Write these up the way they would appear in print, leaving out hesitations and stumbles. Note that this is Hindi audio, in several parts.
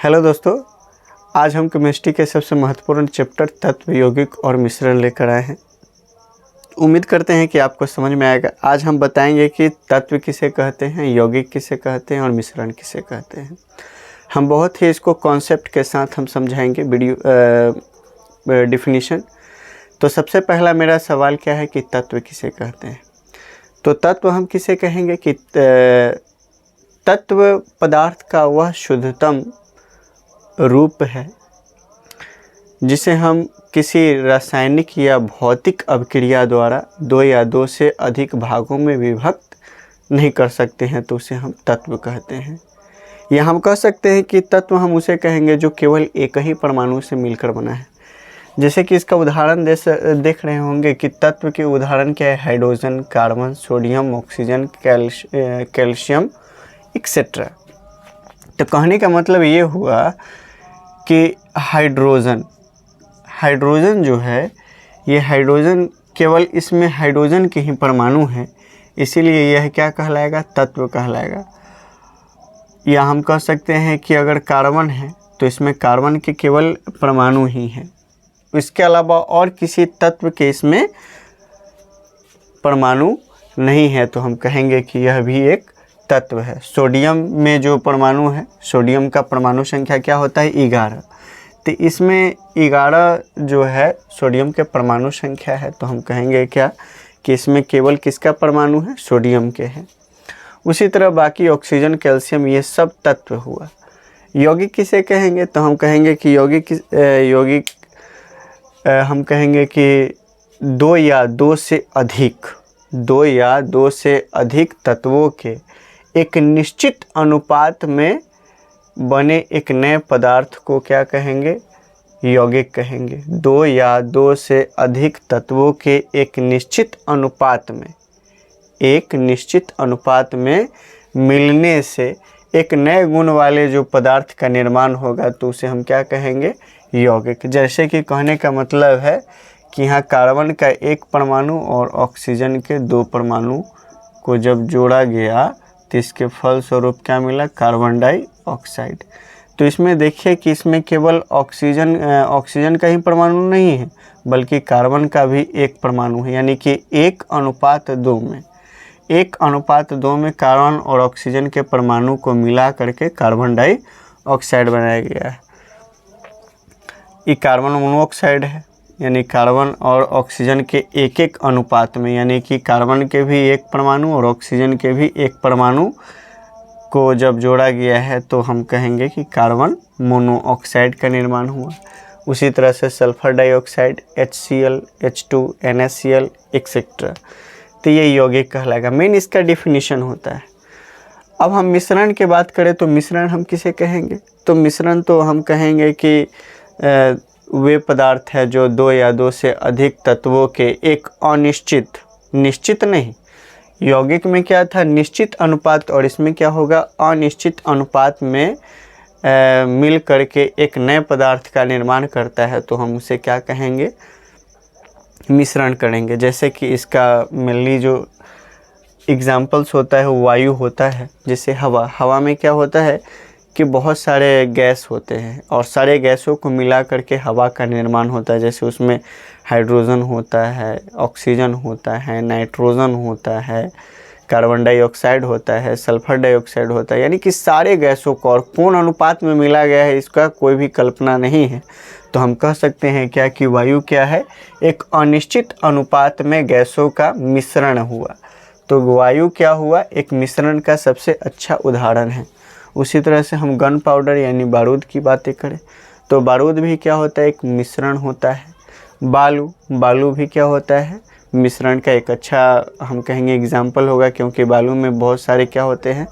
हेलो दोस्तों, आज हम केमिस्ट्री के सबसे महत्वपूर्ण चैप्टर तत्व, यौगिक और मिश्रण लेकर आए हैं। उम्मीद करते हैं कि आपको समझ में आएगा। आज हम बताएंगे कि तत्व किसे कहते हैं, यौगिक किसे कहते हैं और मिश्रण किसे कहते हैं। हम बहुत ही इसको कॉन्सेप्ट के साथ हम समझाएंगे वीडियो डिफिनीशन। तो सबसे पहला मेरा सवाल क्या है कि तत्व किसे कहते हैं। तो तत्व हम किसे कहेंगे कि तत्व पदार्थ का वह शुद्धतम रूप है जिसे हम किसी रासायनिक या भौतिक अभिक्रिया द्वारा दो या दो से अधिक भागों में विभक्त नहीं कर सकते हैं, तो उसे हम तत्व कहते हैं। या हम कह सकते हैं कि तत्व हम उसे कहेंगे जो केवल एक ही परमाणु से मिलकर बना है। जैसे कि इसका उदाहरण देख रहे होंगे कि तत्व के उदाहरण क्या है, hydrogen, carbon, sodium, oxygen, calcium etcetera. तो कहने का मतलब ये हुआ कि हाइड्रोजन जो है, ये हाइड्रोजन केवल इसमें हाइड्रोजन के ही परमाणु हैं, इसीलिए यह क्या कहलाएगा, तत्व कहलाएगा। या हम कह सकते हैं कि अगर कार्बन है तो इसमें कार्बन के केवल परमाणु ही हैं, इसके अलावा और किसी तत्व के इसमें परमाणु नहीं है, तो हम कहेंगे कि यह भी एक तत्व है। सोडियम में जो परमाणु है, सोडियम का परमाणु संख्या क्या होता है, 11। तो इसमें 11 जो है सोडियम के परमाणु संख्या है, तो हम कहेंगे क्या कि इसमें केवल किसका परमाणु है, सोडियम के हैं। उसी तरह बाकी ऑक्सीजन, कैल्शियम, ये सब तत्व हुआ। यौगिक किसे कहेंगे, तो हम कहेंगे कि यौगिक हम कहेंगे कि दो या दो से अधिक तत्वों के एक निश्चित अनुपात में बने एक नए पदार्थ को क्या कहेंगे, यौगिक कहेंगे। दो या दो से अधिक तत्वों के एक निश्चित अनुपात में मिलने से एक नए गुण वाले जो पदार्थ का निर्माण होगा, तो उसे हम क्या कहेंगे, यौगिक। जैसे कि कहने का मतलब है कि यहाँ कार्बन का एक परमाणु और ऑक्सीजन के 2 परमाणु को जब जोड़ा गया तो इसके फलस्वरूप क्या मिला, कार्बन डाइऑक्साइड। तो इसमें देखिए कि इसमें केवल ऑक्सीजन का ही परमाणु नहीं है, बल्कि कार्बन का भी एक परमाणु है, यानी कि 1:2 में कार्बन और ऑक्सीजन के परमाणु को मिला करके कार्बन डाइऑक्साइड बनाया गया है। ये कार्बन मोनोऑक्साइड है, यानी कार्बन और ऑक्सीजन के एक अनुपात में, यानी कि कार्बन के भी एक परमाणु और ऑक्सीजन के भी एक परमाणु को जब जोड़ा गया है, तो हम कहेंगे कि कार्बन मोनोऑक्साइड का निर्माण हुआ। उसी तरह से sulphur dioxide, HCl, H2, NaCl etcetera. तो ये यौगिक कहलाएगा। मेन इसका डिफिनीशन होता है। अब हम मिश्रण की बात करें तो मिश्रण हम किसे कहेंगे, तो मिश्रण तो हम कहेंगे कि वे पदार्थ है जो दो या दो से अधिक तत्वों के एक निश्चित नहीं, यौगिक में क्या था, निश्चित अनुपात, और इसमें क्या होगा, अनिश्चित अनुपात में मिल करके एक नए पदार्थ का निर्माण करता है, तो हम उसे क्या कहेंगे, मिश्रण करेंगे। जैसे कि इसका मेनली जो एग्जाम्पल्स होता है, वायु होता है, जैसे हवा में क्या होता है कि बहुत सारे गैस होते हैं और सारे गैसों को मिला करके हवा का निर्माण होता है। जैसे उसमें हाइड्रोजन होता है, ऑक्सीजन होता है, नाइट्रोजन होता है, कार्बन डाइऑक्साइड होता है, सल्फर डाइऑक्साइड होता है, यानी कि सारे गैसों को, और कौन अनुपात में मिला गया है इसका कोई भी कल्पना नहीं है। तो हम कह सकते हैं क्या कि वायु क्या है, एक अनिश्चित अनुपात में गैसों का मिश्रण हुआ। तो वायु क्या हुआ, एक मिश्रण का सबसे अच्छा उदाहरण है। उसी तरह से हम गन पाउडर यानी बारूद की बातें करें तो बारूद भी क्या होता है, एक मिश्रण होता है। बालू भी क्या होता है, मिश्रण का एक अच्छा हम कहेंगे एग्जाम्पल होगा, क्योंकि बालू में बहुत सारे क्या होते हैं,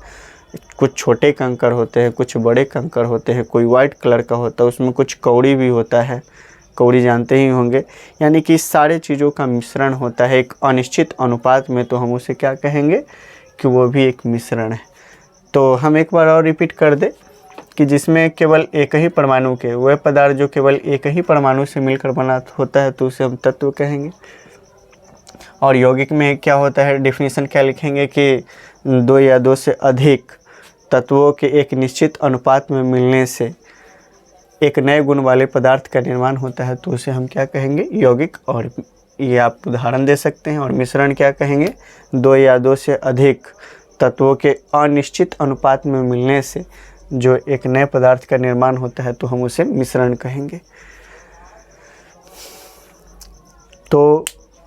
कुछ छोटे कंकड़ होते हैं, कुछ बड़े कंकड़ होते हैं, कोई वाइट कलर का होता है, उसमें कुछ कौड़ी भी होता है, कौड़ी जानते ही होंगे। यानी कि इस सारे चीज़ों का मिश्रण होता है एक अनिश्चित अनुपात में, तो हम उसे क्या कहेंगे कि वो भी एक मिश्रण है। तो हम एक बार और रिपीट कर दें कि जिसमें केवल एक ही परमाणु के, वह पदार्थ जो केवल एक ही परमाणु से मिलकर बना होता है, तो उसे हम तत्व कहेंगे। और यौगिक में क्या होता है, डिफिनीशन क्या लिखेंगे कि दो या दो से अधिक तत्वों के एक निश्चित अनुपात में मिलने से एक नए गुण वाले पदार्थ का निर्माण होता है तो उसे हम क्या कहेंगे, यौगिक। और ये आप उदाहरण दे सकते हैं। और मिश्रण क्या कहेंगे, दो या दो से अधिक तत्वों के अनिश्चित अनुपात में मिलने से जो एक नए पदार्थ का निर्माण होता है तो हम उसे मिश्रण कहेंगे। तो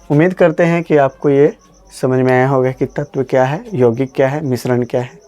उम्मीद करते हैं कि आपको ये समझ में आया होगा कि तत्व क्या है, यौगिक क्या है, मिश्रण क्या है।